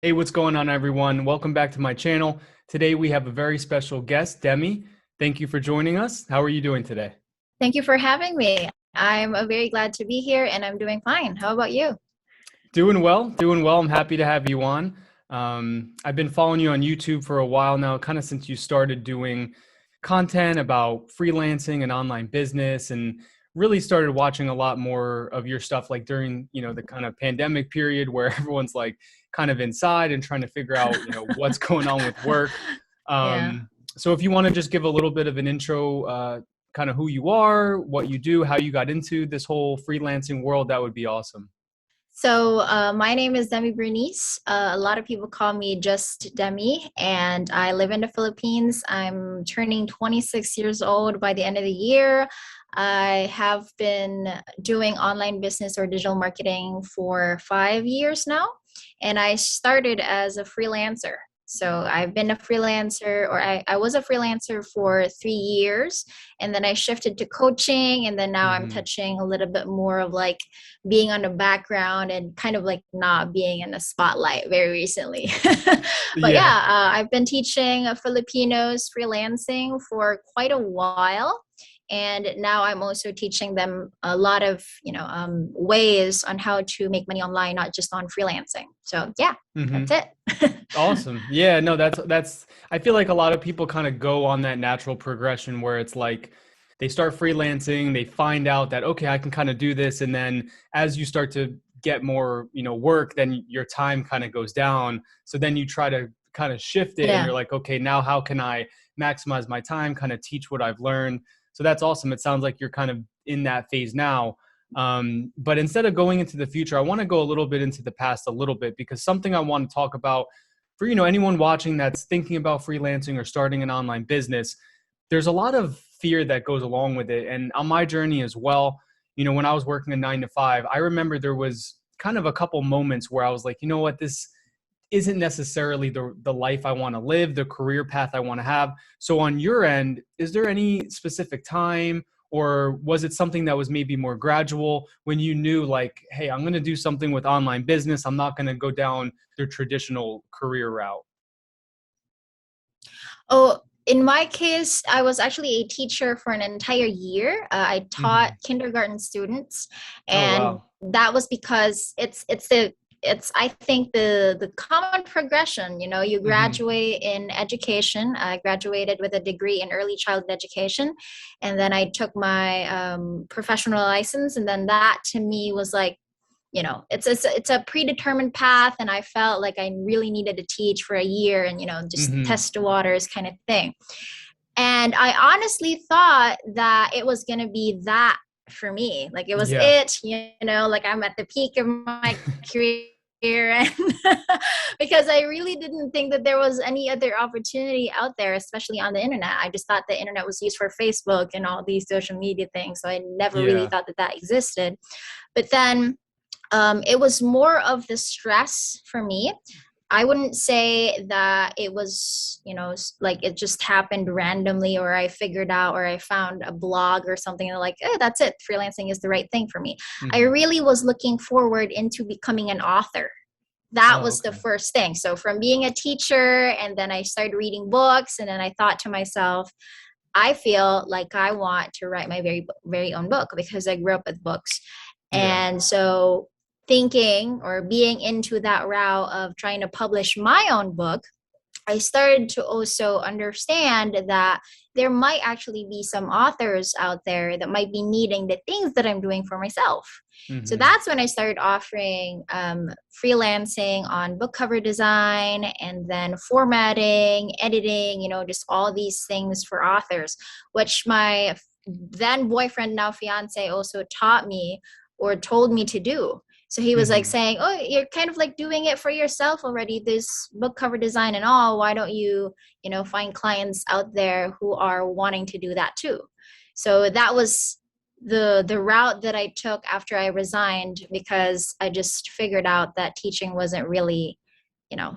Hey, what's going on, everyone? Welcome back to my channel. Today we have a very special guest, Demi. Thank you for joining us. How are you doing today? Thank you for having me. I'm very glad to be here and I'm doing fine. How about you? Doing well, doing well. I'm happy to have you on. I've been following you on YouTube for a while now, kind of since you started doing content about freelancing and online business, and really started watching a lot more of your stuff like during, the kind of pandemic period where everyone's like kind of inside and trying to figure out, what's going on with work. Yeah. So if you want to just give a little bit of an intro, kind of who you are, what you do, how you got into this whole freelancing world, that would be awesome. My name is Demi Bernice. A lot of people call me just Demi, and I live in the Philippines. I'm turning 26 years old by the end of the year. I have been doing online business or digital marketing for 5 years now, and I started as a freelancer. So I've been a freelancer, or I was a freelancer for 3 years, and then I shifted to coaching, and then now I'm Hmm. touching a little bit more of like being on the background and kind of like not being in the spotlight very recently. But Yeah. yeah, I've been teaching Filipinos freelancing for quite a while. And now I'm also teaching them a lot of, ways on how to make money online, not just on freelancing. So yeah, Hmm. that's it. Awesome. Yeah, no, that's I feel like a lot of people kind of go on that natural progression where it's like they start freelancing, they find out that okay, I can kind of do this, and then as you start to get more, work, then your time kind of goes down. So then you try to kind of shift it and Yeah. you're like, okay, now how can I maximize my time, kind of teach what I've learned. So that's awesome. It sounds like you're kind of in that phase now. But instead of going into the future, I want to go a little bit into the past a little bit because something I want to talk about for anyone watching that's thinking about freelancing or starting an online business, there's a lot of fear that goes along with it. And on my journey as well, when I was working a 9 to 5, I remember there was kind of a couple moments where I was like, you know what, this isn't necessarily the life I want to live, the career path I want to have. So on your end, is there any specific time, or was it something that was maybe more gradual when you knew like, hey, I'm going to do something with online business. I'm not going to go down the traditional career route. Oh, in my case, I was actually a teacher for an entire year. I taught Hmm. kindergarten students, Oh, and wow. that was because it's I think the common progression. You know, you Hmm. graduate in education. I graduated with a degree in early childhood education, and then I took my professional license, and then that to me was like, it's a predetermined path, and I felt like I really needed to teach for a year and just Hmm. test the waters kind of thing. And I honestly thought that it was going to be that for me, like it was Yeah. it, like I'm at the peak of my career. And because I really didn't think that there was any other opportunity out there, especially on the internet. I just thought the internet was used for Facebook and all these social media things, so I never really Yeah. thought that that existed. But then it was more of the stress for me. I wouldn't say that it was, like it just happened randomly or I figured out or I found a blog or something and like, oh, that's it. Freelancing is the right thing for me. I Hmm. really was looking forward into becoming an author. That Oh, was the okay. first thing. So from being a teacher and then I started reading books and then I thought to myself, I feel like I want to write my very own book because I grew up with books. Yeah. And so thinking or being into that route of trying to publish my own book, I started to also understand that there might actually be some authors out there that might be needing the things that I'm doing for myself. So Hmm. that's when I started offering freelancing on book cover design and then formatting, editing, just all these things for authors, which my then boyfriend, now fiance, also taught me or told me to do. So he was like Hmm. saying, "Oh, you're kind of like doing it for yourself already, this book cover design and all. Why don't you, find clients out there who are wanting to do that too?" So that was the route that I took after I resigned because I just figured out that teaching wasn't really,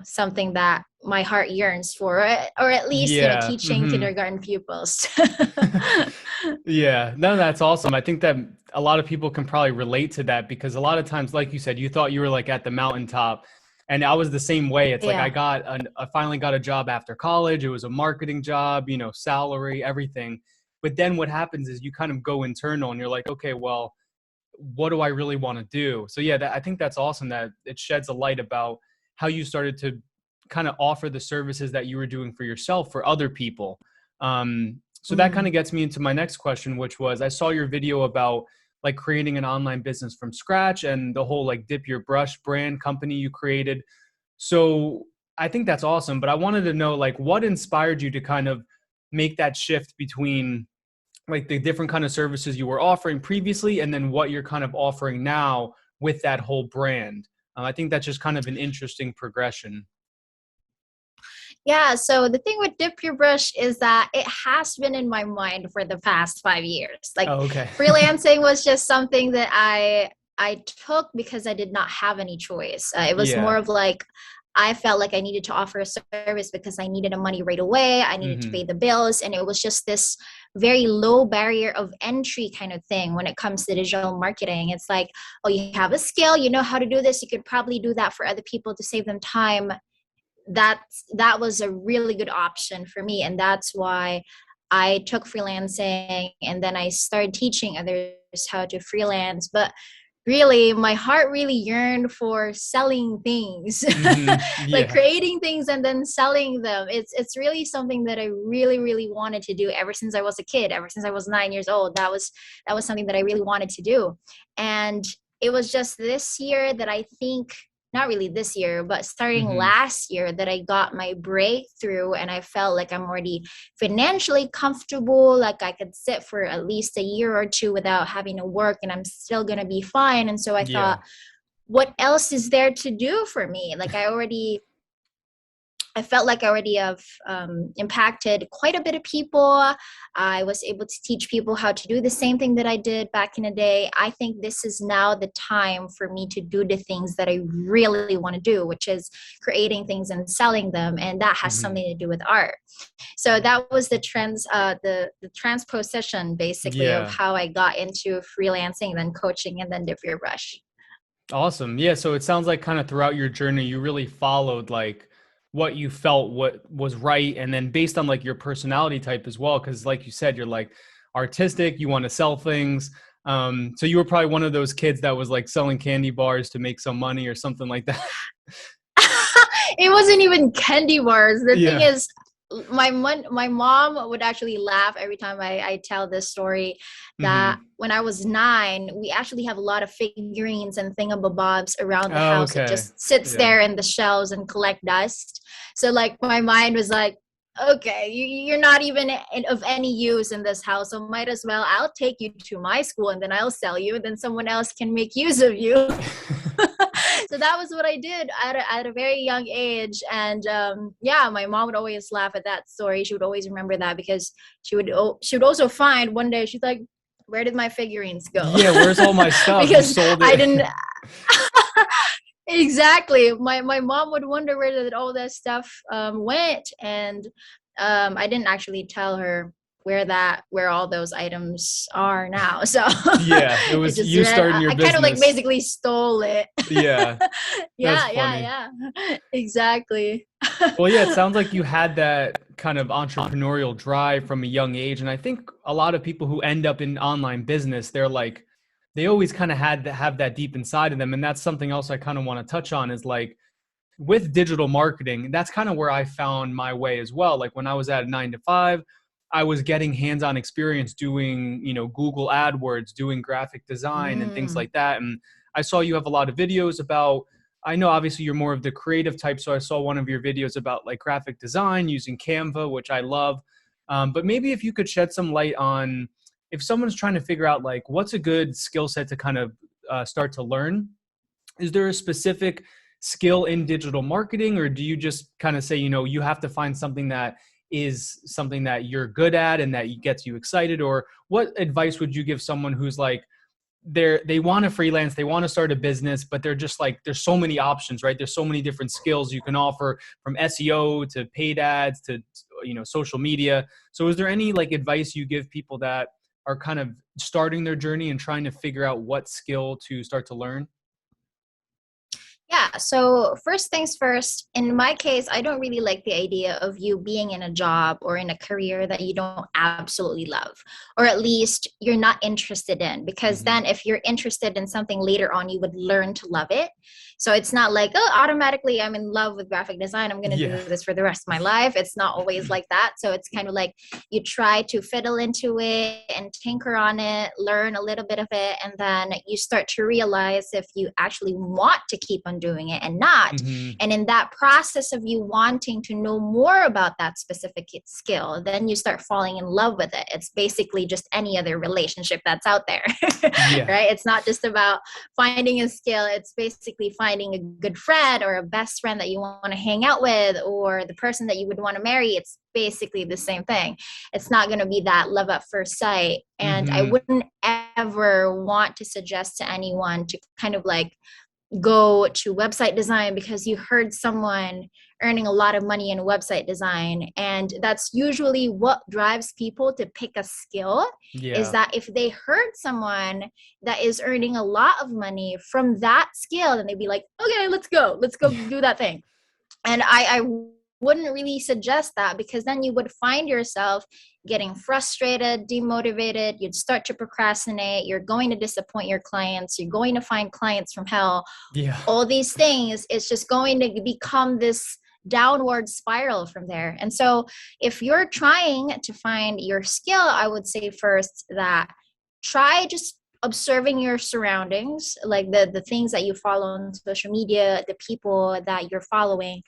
something that my heart yearns for, or at least, Yeah. teaching Hmm. kindergarten pupils. Yeah, no, that's awesome. I think that a lot of people can probably relate to that because a lot of times, like you said, you thought you were like at the mountaintop, And I was the same way. It's like Yeah. I finally got a job after college. It was a marketing job, you know, salary, everything. But then what happens is you kind of go internal and you're like, okay, well, what do I really want to do? So yeah, I think that's awesome that it sheds a light about how you started to kind of offer the services that you were doing for yourself for other people. So that kind Mm. of gets me into my next question, which was I saw your video about like creating an online business from scratch and the whole like dip your brush brand company you created. So I think that's awesome, but I wanted to know like what inspired you to kind of make that shift between like the different kind of services you were offering previously and then what you're kind of offering now with that whole brand. I think that's just kind of an interesting progression. Yeah, so the thing with Dip Your Brush is that it has been in my mind for the past 5 years. Like Oh, okay. freelancing was just something that I took because I did not have any choice. It was more Yeah. of like I felt like I needed to offer a service because I needed the money right away. I needed to pay Hmm. the bills, and it was just this very low barrier of entry kind of thing when it comes to digital marketing. It's like, oh, you have a skill, you know how to do this. You could probably do that for other people to save them time. That was a really good option for me, and that's why I took freelancing, and then I started teaching others how to freelance. But really my heart really yearned for selling things, Hmm. like Yeah. creating things and then selling them. It's really something that I really really wanted to do ever since I was a kid, ever since I was 9 years old. That was something that I really wanted to do. And it was just this year that I think, not really this year, but starting Hmm. last year, that I got my breakthrough, and I felt like I'm already financially comfortable, like I could sit for at least a year or two without having to work and I'm still going to be fine. And so I thought, Yeah. what else is there to do for me? Like I felt like I already have impacted quite a bit of people. I was able to teach people how to do the same thing that I did back in the day. I think this is now the time for me to do the things that I really want to do, which is creating things and selling them. And that has Hmm. something to do with art. So that was the transposition basically of Yeah. how I got into freelancing, then coaching, and then Dip Your Brush. Awesome. Yeah. So it sounds like kind of throughout your journey, you really followed like what you felt, what was right. And then based on like your personality type as well. Cause like you said, you're like artistic, you want to sell things. So you were probably one of those kids that was like selling candy bars to make some money or something like that. It wasn't even candy bars. The thing Yeah. is, my mom would actually laugh every time I tell this story, that Hmm. when I was 9, we actually have a lot of figurines and thingamabobs around the Oh, house that okay. just sits Yeah. there in the shelves and collect dust. So like my mind was like, okay, you're not even of any use in this house, so might as well I'll take you to my school and then I'll sell you, and then someone else can make use of you. So that was what I did at a very young age. And yeah, my mom would always laugh at that story. She would always remember that because she would also find one day, she's like, where did my figurines go? Yeah. Where's all my stuff? You Because sold I it. didn't. Exactly, my mom would wonder where did all that stuff went. And I didn't actually tell her where all those items are now. So Yeah. It it was just you ran. starting I your kind of like business. basically stole it. Yeah. That's Yeah, yeah, funny. yeah. Exactly. Well, yeah, it sounds like you had that kind of entrepreneurial drive from a young age. And I think a lot of people who end up in online business, they're like, they always kind of had to have that deep inside of them. And that's something else I kind of want to touch on is like with digital marketing, that's kind of where I found my way as well. Like when I was at 9 to 5, I was getting hands-on experience doing, you know, Google AdWords, doing graphic design and things Mm. like that. And I saw you have a lot of videos about, I know obviously you're more of the creative type. So I saw one of your videos about like graphic design using Canva, which I love. But maybe if you could shed some light on if someone's trying to figure out like what's a good skill set to kind of start to learn, is there a specific skill in digital marketing, or do you just kind of say, you know, you have to find something that is something that you're good at and that gets you excited? Or what advice would you give someone who's like, they want to freelance, they want to start a business, but they're just like, there's so many options, right? There's so many different skills you can offer, from SEO to paid ads to, you know, social media. So is there any like advice you give people that are kind of starting their journey and trying to figure out what skill to start to learn? Yeah, so first things first, in my case, I don't really like the idea of you being in a job or in a career that you don't absolutely love, or at least you're not interested in. Because Hmm. then, if you're interested in something later on, you would learn to love it. So it's not like, oh, automatically I'm in love with graphic design. I'm going to Yeah. do this for the rest of my life. It's not always like that. So it's kind of like you try to fiddle into it and tinker on it, learn a little bit of it, and then you start to realize if you actually want to keep on doing it and not. Hmm. And in that process of you wanting to know more about that specific skill, then you start falling in love with it. It's basically just any other relationship that's out there, Yeah. right? It's not just about finding a skill, it's basically finding a good friend or a best friend that you want to hang out with, or the person that you would want to marry. It's basically the same thing. It's not going to be that love at first sight. And I Hmm. wouldn't ever want to suggest to anyone to kind of like go to website design because you heard someone earning a lot of money in website design. And that's usually what drives people to pick a skill, is Yeah. that if they heard someone that is earning a lot of money from that skill, then they'd be like, okay, let's go Yeah. do that thing. And I wouldn't really suggest that, because then you would find yourself getting frustrated, demotivated. You'd start to procrastinate. You're going to disappoint your clients. You're going to find clients from hell. Yeah. All these things, it's just going to become this downward spiral from there. And so if you're trying to find your skill, I would say first that try just observing your surroundings, like the things that you follow on social media, the people that you're following.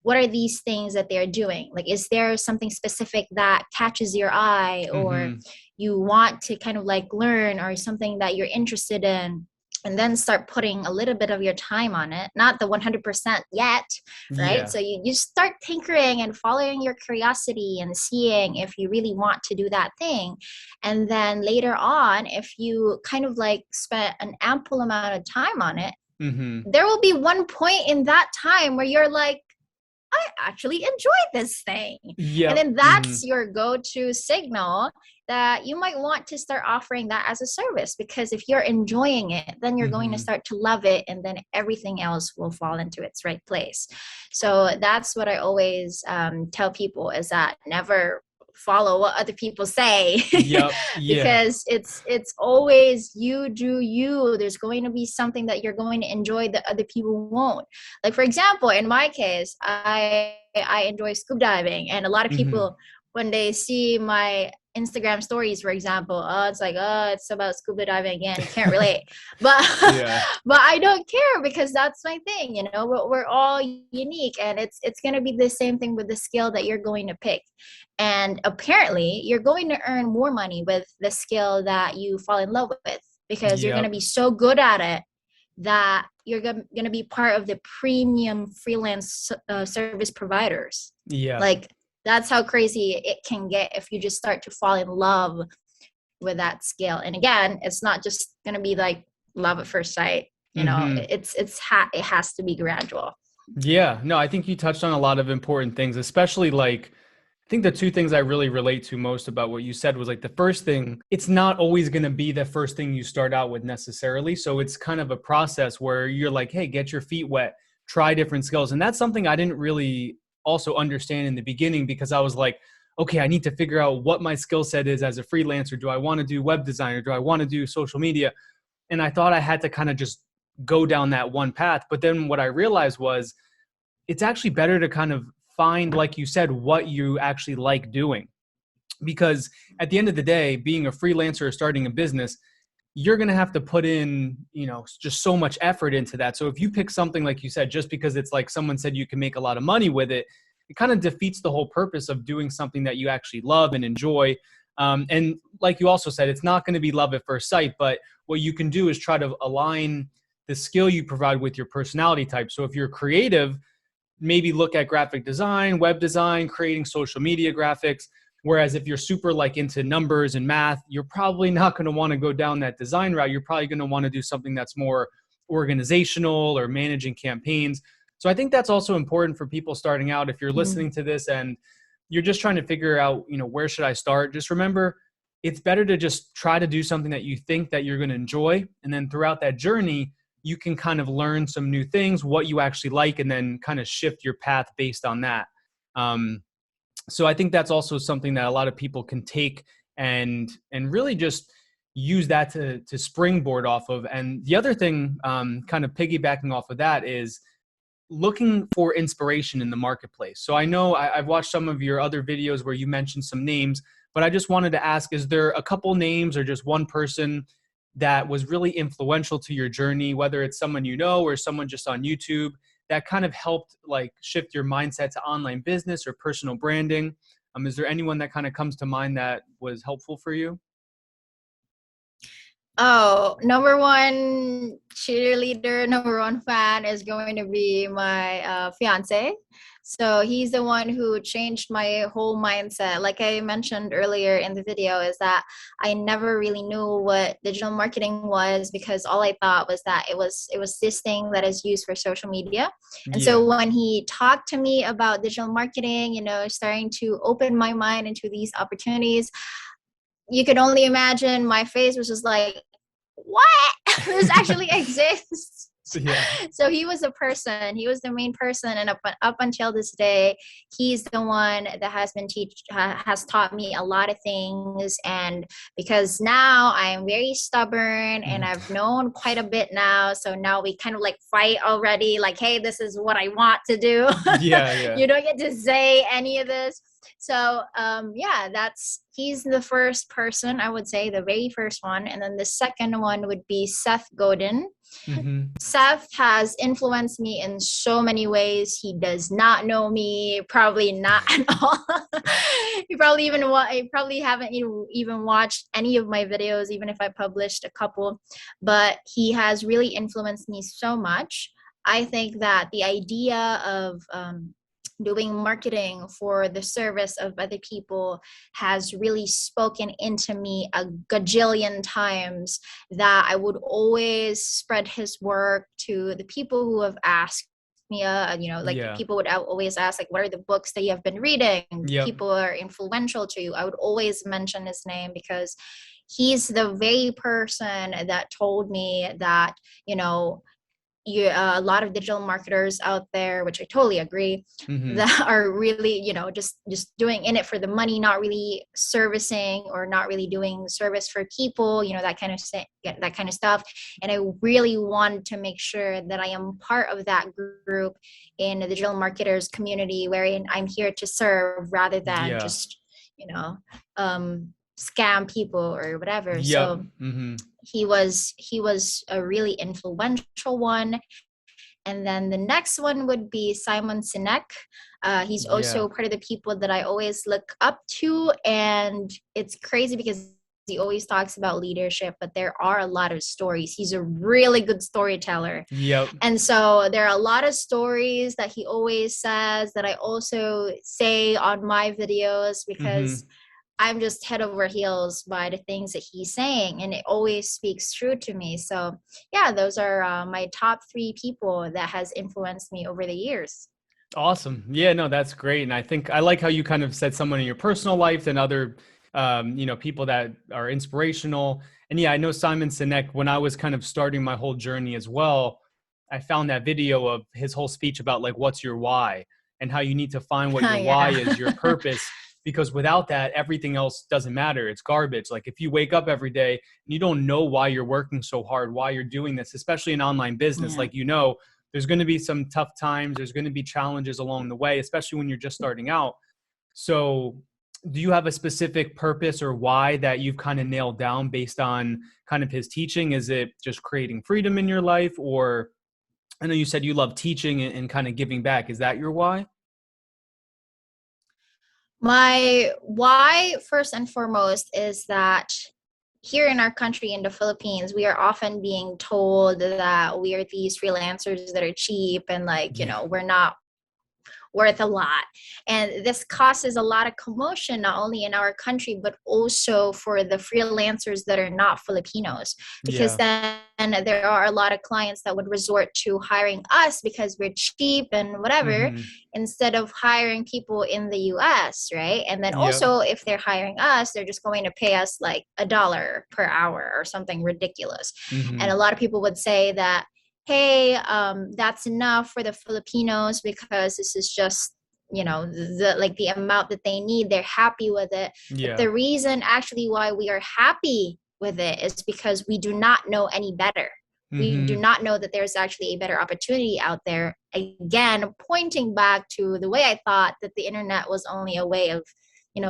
What are these things that they're doing? Like, is there something specific that catches your eye, or Hmm. you want to kind of like learn, or something that you're interested in? And then start putting a little bit of your time on it, not the 100% yet, right? Yeah. So you start tinkering and following your curiosity and seeing if you really want to do that thing. And then later on, if you kind of like spent an ample amount of time on it, Hmm. there will be one point in that time where you're like, I actually enjoy this thing. And Yep. then Hmm. that's your go to signal that you might want to start offering that as a service. Because if you're enjoying it, then you're going to Hmm. start to love it. And then everything else will fall into its right place. So that's what I always tell people, is that never follow what other people say. Yep. Yeah. Because it's always you do you. There's going to be something that you're going to enjoy that other people won't. Like, for example, in my case, I enjoy scuba diving, and a lot of Hmm. people, when they see my Instagram stories, for example, oh, it's like, oh, it's about scuba diving again, can't relate. But Yeah. but I don't care, because that's my thing. We're all unique, and it's going to be the same thing with the skill that you're going to pick. And apparently you're going to earn more money with the skill that you fall in love with, because you're going to Yep. be so good at it that you're going to be part of the premium freelance service providers. Yeah. Like, that's how crazy it can get if you just start to fall in love with that skill. And again, it's not just going to be like love at first sight. Hmm. It has to be gradual. Yeah. No, I think you touched on a lot of important things, especially like I think the two things I really relate to most about what you said was like the first thing, it's not always going to be the first thing you start out with necessarily. So it's kind of a process where you're like, hey, get your feet wet, try different skills. And that's something I didn't really also understand in the beginning, because I was like, okay, I need to figure out what my skill set is as a freelancer. Do I want to do web design, or do I want to do social media? And I thought I had to kind of just go down that one path. But then what I realized was it's actually better to kind of find, like you said, what you actually like doing. Because at the end of the day, being a freelancer or starting a business, you're going to have to put in, just so much effort into that. So if you pick something, like you said, just because it's like someone said you can make a lot of money with it, it kind of defeats the whole purpose of doing something that you actually love and enjoy. And like you also said, it's not going to be love at first sight, but what you can do is try to align the skill you provide with your personality type. So if you're creative, maybe look at graphic design, web design, creating social media graphics. Whereas if you're super like into numbers and math, you're probably not going to want to go down that design route. You're probably going to want to do something that's more organizational or managing campaigns. So I think that's also important for people starting out. If you're Mm. listening to this and you're just trying to figure out, where should I start? Just remember, it's better to just try to do something that you think that you're going to enjoy. And then throughout that journey, you can kind of learn some new things, what you actually like, and then kind of shift your path based on that. Um, so I think that's also something that a lot of people can take and really just use that to springboard off of. And the other thing, kind of piggybacking off of that, is looking for inspiration in the marketplace. So I know I've watched some of your other videos where you mentioned some names, but I just wanted to ask, is there a couple names or just one person that was really influential to your journey, whether it's someone you know or someone just on YouTube, that kind of helped like shift your mindset to online business or personal branding? Is there anyone that kind of comes to mind that was helpful for you? Oh, number one cheerleader, number one fan is going to be my fiance. So he's the one who changed my whole mindset. Like I mentioned earlier in the video, is that I never really knew what digital marketing was, because all I thought was that it was this thing that is used for social media. And so Yeah. when he talked to me about digital marketing, starting to open my mind into these opportunities, you could only imagine my face was just like, what? This actually exists. Yeah. So he was he was the main person, and up until this day, he's the one that has taught me a lot of things. And because now I am very stubborn and Mhm. I've known quite a bit now, so now we kind of like fight already, like, hey, this is what I want to do. Yeah, yeah. You don't get to say any of this. So yeah, he's the first person, I would say, the very first one. And then the second one would be Seth Godin. Hmm. Seth has influenced me in so many ways. He does not know me, probably not at all. He probably haven't even watched any of my videos, even if I published a couple. But he has really influenced me so much. I think that the idea of doing marketing for the service of other people has really spoken into me a gajillion times, that I would always spread his work to the people who have asked me, like Yeah. people would always ask, like, what are the books that you have been reading? Yep. People are influential to you. I would always mention his name, because he's the very person that told me that, a lot of digital marketers out there, which I totally agree, Hmm. that are really, just doing in it for the money, not really servicing or not really doing service for people, that kind of stuff. And I really wanted to make sure that I am part of that group in the digital marketers community, wherein I'm here to serve rather than Yeah. just, you know, scam people or whatever. Yep. So Hmm. he was a really influential one. And then the next one would be Simon Sinek. He's Yeah. also part of the people that I always look up to. And it's crazy because he always talks about leadership, but there are a lot of stories. He's a really good storyteller. Yep. And so there are a lot of stories that he always says that I also say on my videos, because Hmm. I'm just head over heels by the things that he's saying, and it always speaks true to me. So yeah, those are my top three people that has influenced me over the years. Awesome. Yeah, no, that's great. And I think I like how you kind of said someone in your personal life and other, people that are inspirational. And yeah, I know Simon Sinek, when I was kind of starting my whole journey as well, I found that video of his whole speech about like, what's your why, and how you need to find what your why Yeah. is, your purpose, because without that, everything else doesn't matter. It's garbage. Like if you wake up every day and you don't know why you're working so hard, why you're doing this, especially in online business, Yeah. like, there's going to be some tough times. There's going to be challenges along the way, especially when you're just starting out. So, do you have a specific purpose or why that you've kind of nailed down based on kind of his teaching? Is it just creating freedom in your life? Or I know you said you love teaching and kind of giving back. Is that your why? My why, first and foremost, is that here in our country, in the Philippines, we are often being told that we are these freelancers that are cheap, and like, Yeah. we're not worth a lot. And this causes a lot of commotion, not only in our country, but also for the freelancers that are not Filipinos. Because Yeah. then there are a lot of clients that would resort to hiring us because we're cheap and whatever, Hmm. instead of hiring people in the US, right? And then Yep. also, if they're hiring us, they're just going to pay us like $1 per hour or something ridiculous. And a Hmm. lot of people would say that, hey, that's enough for the Filipinos because this is just, the like the amount that they need. They're happy with it. But Yeah. the reason actually why we are happy with it is because we do not know any better. We do Mm-hmm. not know that there's actually a better opportunity out there. Again, pointing back to the way I thought that the internet was only a way of,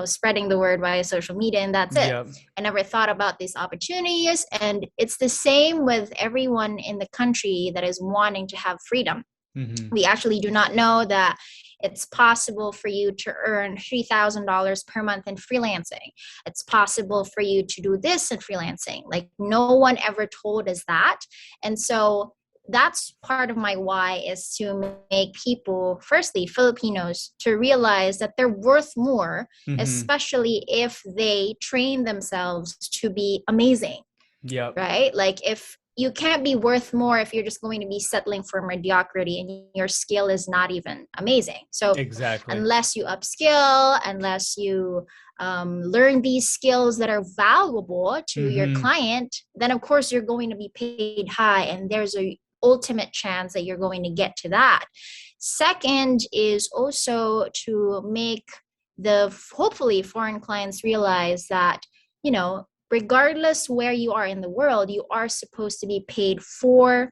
spreading the word via social media, and that's it. Yep. I never thought about these opportunities. And it's the same with everyone in the country that is wanting to have freedom. Mm-hmm. We actually do not know that it's possible for you to earn $3,000 per month in freelancing. It's possible for you to do this in freelancing. Like, no one ever told us that. And so that's part of my why, is to make people, firstly, Filipinos, to realize that they're worth more, Mm-hmm. especially if they train themselves to be amazing, Yep. right? Like, if you can't be worth more if you're just going to be settling for mediocrity and your skill is not even amazing. So Exactly. unless you upskill, unless you learn these skills that are valuable to your Mm-hmm. client, then of course you're going to be paid high, and there's a ultimate chance that you're going to get to that. Second is also to make the hopefully foreign clients realize that, regardless where you are in the world, you are supposed to be paid for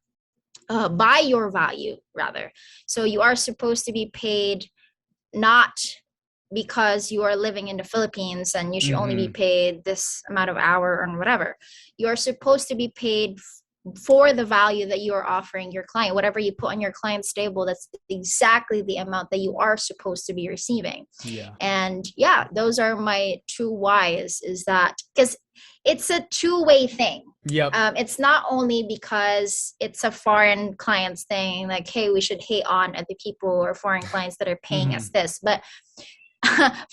by your value, rather. So you are supposed to be paid not because you are living in the Philippines and you should only be Mm-hmm. paid this amount of hour or whatever. You are supposed to be paid for the value that you are offering your client. Whatever you put on your client's table, that's exactly the amount that you are supposed to be receiving. Yeah. And yeah, those are my two whys, is that because it's a two-way thing. Yep. It's not only because it's a foreign clients thing, like, hey, we should hate on other people or foreign clients that are paying Mm-hmm. us this, but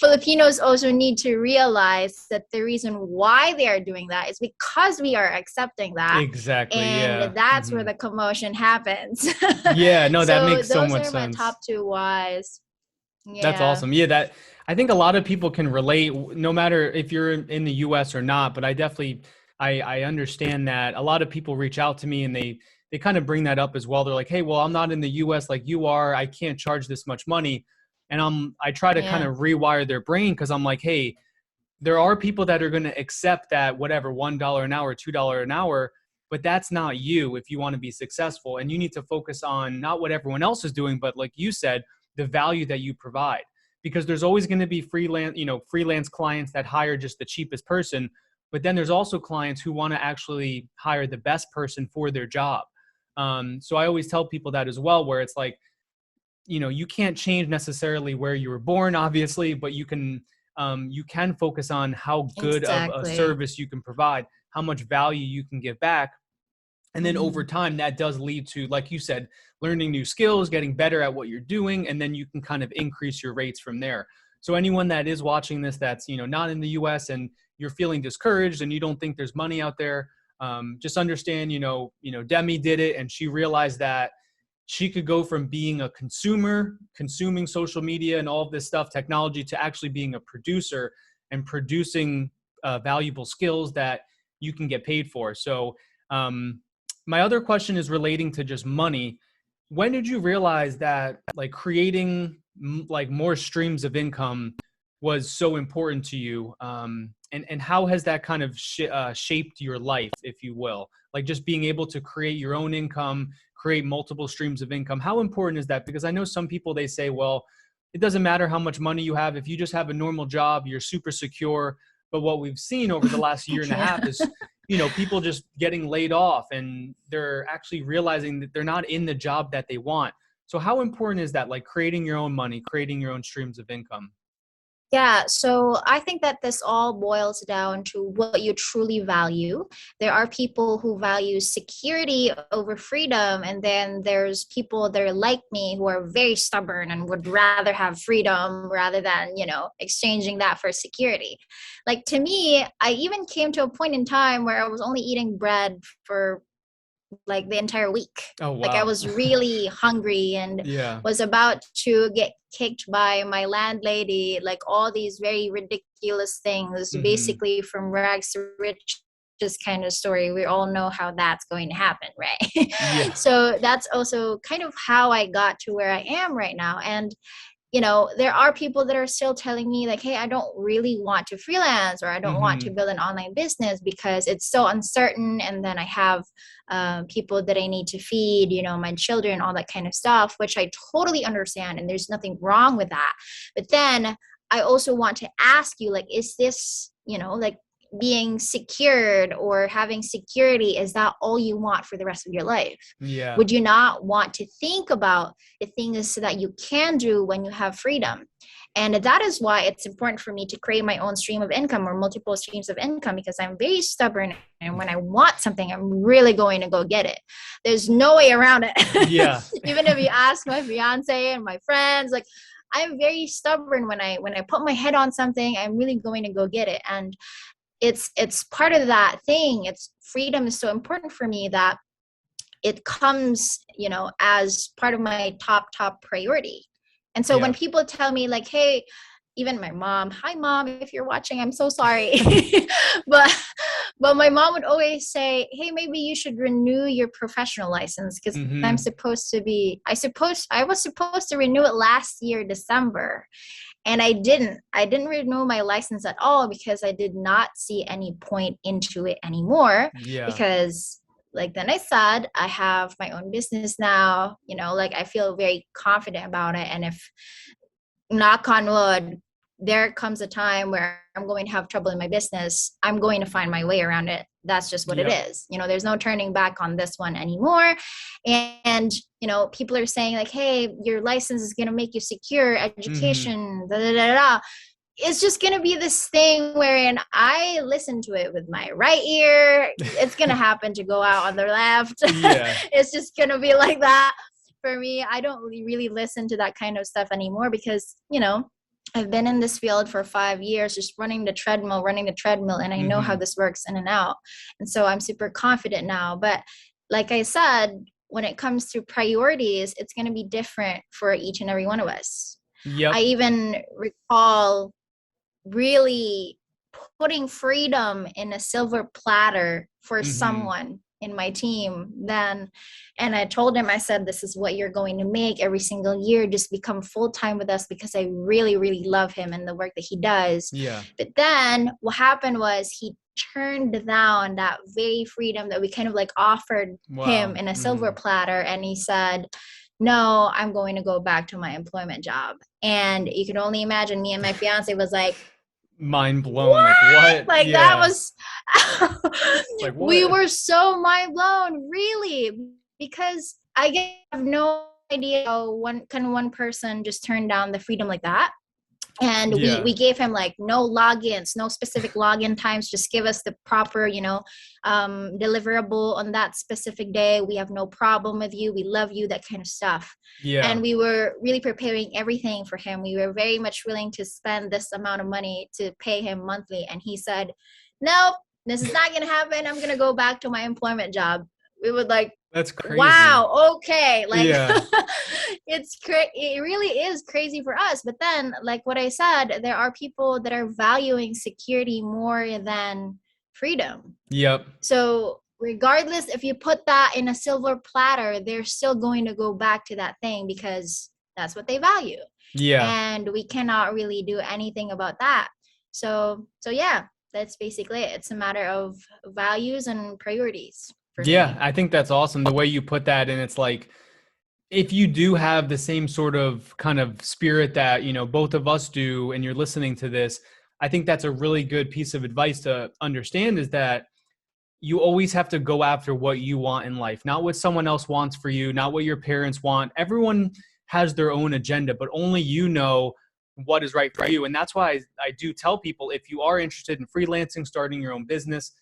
Filipinos also need to realize that the reason why they are doing that is because we are accepting that. Exactly. And Yeah. that's where Mm-hmm. the commotion happens. Yeah. No, that So makes so those much are my sense. top two whys. That's Yeah. awesome. Yeah, that I think a lot of people can relate, no matter if you're in the US or not, but I definitely I understand that a lot of people reach out to me and they kind of bring that up as well. They're like, "Hey, well, I'm not in the US like you are. I can't charge this much money." And I try to kind Yeah. of rewire their brain because I'm like, "Hey, there are people that are going to accept that whatever $1 an hour, $2 an hour, but that's not you if you want to be successful. And you need to focus on not what everyone else is doing, but like you said, the value that you provide. Because there's always going to be freelance clients that hire just the cheapest person, but then there's also clients who want to actually hire the best person for their job. So I always tell people that as well, where it's like, you can't change necessarily where you were born, obviously, but you can focus on how good of a Exactly. service you can provide, how much value you can give back. And then over Mhm. time, that does lead to, like you said, learning new skills, getting better at what you're doing, and then you can kind of increase your rates from there. So anyone that is watching this that's not in the US and you're feeling discouraged and you don't think there's money out there, just understand, Demi did it and she realized that she could go from being a consumer, consuming social media and all of this stuff, technology, to actually being a producer and producing valuable skills that you can get paid for. So, my other question is relating to just money. When did you realize that like creating like more streams of income was so important to you? And how has that kind of shaped your life, if you will? Like just being able to create your own income, create multiple streams of income. How important is that? Because I know some people, they say, well, it doesn't matter how much money you have. If you just have a normal job, you're super secure. But what we've seen over the last year and a Yeah. half is, people just getting laid off and they're actually realizing that they're not in the job that they want. So how important is that? Like creating your own money, creating your own streams of income? Yeah, so I think that this all boils down to what you truly value. There are people who value security over freedom, and then there's people that are like me who are very stubborn and would rather have freedom rather than, exchanging that for security. Like, to me, I even came to a point in time where I was only eating bread for like the entire week. Oh, Like, I wow. was really hungry and Yeah. was about to get kicked by my landlady, like all these very ridiculous things, Hmm. basically from rags to riches. just kind of story. We all know how that's going to happen, right? Yeah. So that's also kind of how I got to where I am right now. And there are people that are still telling me like, hey, I don't really want to freelance, or I don't want to Mm-hmm. build an online business because it's so uncertain. And then I have people that I need to feed, my children, all that kind of stuff, which I totally understand. And there's nothing wrong with that. But then I also want to ask you, like, is this, like, being secured or having security, is that all you want for the rest of your life? Yeah. Would you not want to think about the things that you can do when you have freedom? And that is why it's important for me to create my own stream of income or multiple streams of income, because I'm very stubborn. And when I want something, I'm really going to go get it. There's no way around it. Yeah. Even if you ask my fiance and my friends, like, I'm very stubborn. When I put my head on something, I'm really going to go get it. And it's part of that thing. It's freedom is so important for me that it comes, as part of my top priority. And so when Yeah. people tell me like, hey, even my mom, hi mom, if you're watching, I'm so sorry. but my mom would always say, hey, maybe you should renew your professional license, because Mm-hmm. I was supposed to renew it last year, December. And I didn't renew my license at all, because I did not see any point into it anymore. Yeah. Because like then I said, I have my own business now, like I feel very confident about it. And if, knock on wood, there comes a time where I'm going to have trouble in my business, I'm going to find my way around it. That's just what it Yep. is. There's no turning back on this one anymore. And, people are saying like, hey, your license is going to make you secure, Mm-hmm. education, da, da, da, da. It's just going to be this thing wherein I listen to it with my right ear. It's going to happen to go out on the left. Yeah. It's just going to be like that. For me, I don't really listen to that kind of stuff anymore, because, I've been in this field for 5 years, just running the treadmill, and I know how Mm-hmm. this works in and out. And so I'm super confident now. But like I said, when it comes to priorities, it's going to be different for each and every one of us. I Yep. even recall really putting freedom in a silver platter for Mm-hmm. someone in my team then. And I told him, I said, this is what you're going to make every single year, just become full-time with us, because I really, really love him and the work that he does. Yeah. But then what happened was he turned down that very freedom that we kind of like offered him Wow. in a silver Mm-hmm. platter. And he said, no, I'm going to go back to my employment job. And you can only imagine, me and my fiance was like, Mind blown. Like what? what? Like that Yeah. was, Like we what? were so mind blown, really, because I have no idea how one person just turned down the freedom like that. And we Yeah. gave him like no logins, no specific login times, just give us the proper, deliverable on that specific day. We have no problem with you, we love you, that kind of stuff. Yeah. And we were really preparing everything for him. We were very much willing to spend this amount of money to pay him monthly, and he said, nope, this is not going to happen, I'm going to go back to my employment job. We would like, That's crazy. wow, okay, like Yeah. it really is crazy for us. But then, like what I said, there are people that are valuing security more than freedom. Yep. So regardless if you put that in a silver platter, they're still going to go back to that thing, because that's what they value. Yeah. And we cannot really do anything about that. So yeah, that's basically it. It's a matter of values and priorities for Yeah. me. I think that's awesome the way you put that. And it's like, if you do have the same sort of kind of spirit that, both of us do, and you're listening to this, I think that's a really good piece of advice to understand, is that you always have to go after what you want in life, not what someone else wants for you, not what your parents want. Everyone has their own agenda, but only you know what is right for you. And that's why I do tell people, if you are interested in freelancing, starting your own business,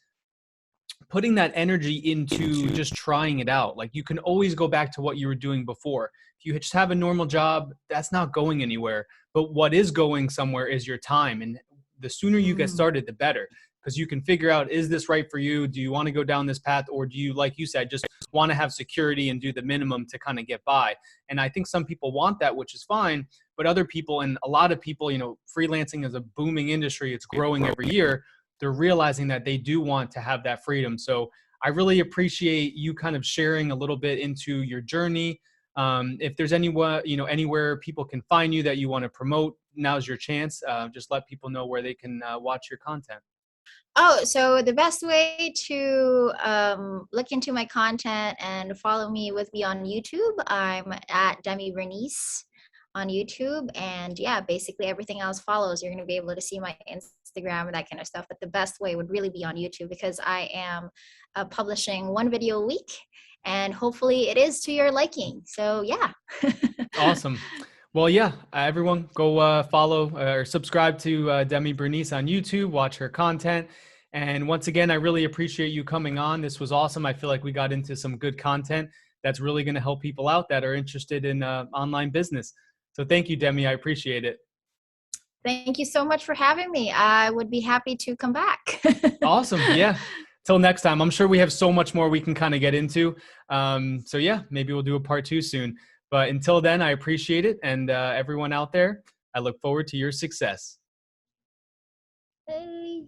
putting that energy into just trying it out. Like, you can always go back to what you were doing before. If you just have a normal job, that's not going anywhere. But what is going somewhere is your time. And the sooner you get Mm. started, the better, because you can figure out, is this right for you? Do you want to go down this path? Or do you, like you said, just want to have security and do the minimum to kind of get by? And I think some people want that, which is fine. But other people, and a lot of people, freelancing is a booming industry. It's growing every year. they're realizing that they do want to have that freedom. So I really appreciate you kind of sharing a little bit into your journey. If there's anywhere, anywhere people can find you that you want to promote, now's your chance. Just let people know where they can watch your content. Oh, so the best way to look into my content and follow me would be on YouTube. I'm at Demi Bernice on YouTube. And yeah, basically everything else follows. You're going to be able to see my Instagram and that kind of stuff. But the best way would really be on YouTube because I am publishing one video a week. And hopefully it is to your liking. So yeah. Awesome. Well, yeah, everyone go follow or subscribe to Demi Bernice on YouTube, watch her content. And once again, I really appreciate you coming on. This was awesome. I feel like we got into some good content that's really going to help people out that are interested in online business. So thank you, Demi. I appreciate it. Thank you so much for having me. I would be happy to come back. Awesome. Yeah. Till next time. I'm sure we have so much more we can kind of get into. So yeah, maybe we'll do a part 2 soon. But until then, I appreciate it. And everyone out there, I look forward to your success. Hey.